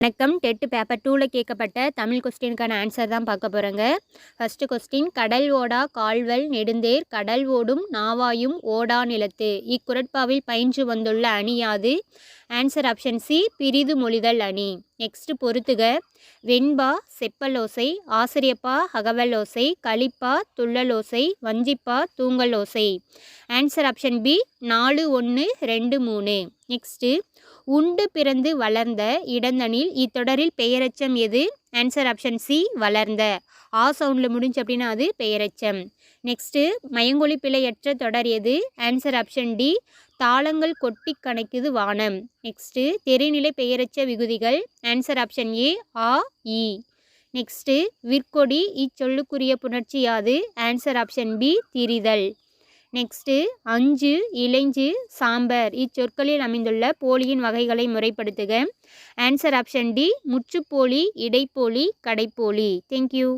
வணக்கம். Dead paper 2ல கேட்கப்பட்ட Tamil கொஸ்டினுக்கான answer தான் பார்க்க போகிறோங்க. ஃபர்ஸ்ட் கொஸ்டின், கடல் ஓடா கால்வல் நெடுந்தேர் கடல் ஓடும் நாவாயும் ஓடா நிலத்து இக்குறட்பாவில் பயின்று வந்துள்ள அணி யாது? ஆன்சர் ஆப்ஷன் சி, பிரிது மொழிதல் அணி. நெக்ஸ்ட் பொறுத்துக. வெண்பா செப்பலோசை, ஆசிரியப்பா அகவலோசை, களிப்பா துள்ளலோசை, வஞ்சிப்பா தூங்கலோசை. Answer option B, 4 1 2 3. நெக்ஸ்ட்டு, உண்டு பிறந்து வளர்ந்த இடந்தனில் இத்தொடரில் பெயரெச்சம் எது? ஆன்சர் ஆப்ஷன் சி, வளர்ந்த. ஆ சவுண்டில் முடிஞ்சு அப்படின்னா அது பெயரெச்சம். நெக்ஸ்ட்டு, மயங்கொலி பிழையற்ற தொடர் எது? ஆன்சர் ஆப்ஷன் டி, தாளங்கள் கொட்டி கணக்குது வானம். நெக்ஸ்ட்டு, தெரிநிலை பெயரெச்ச விகுதிகள். ஆன்சர் ஆப்ஷன் ஏ, ஆ இ. நெக்ஸ்ட்டு, விற்கொடி இச்சொல்லுக்குரிய புணர்ச்சி யாது? ஆன்சர் ஆப்ஷன் பி, திரிதல். நெக்ஸ்ட்டு, அஞ்சு இளைஞ்சு சாம்பர் இச்சொற்களில் அமைந்துள்ள போலியின் வகைகளை முறைப்படுத்துக. ஆன்சர் ஆப்ஷன் டி, முற்றுப்போலி, இடைப்போலி, கடைப்போலி. தேங்க்யூ.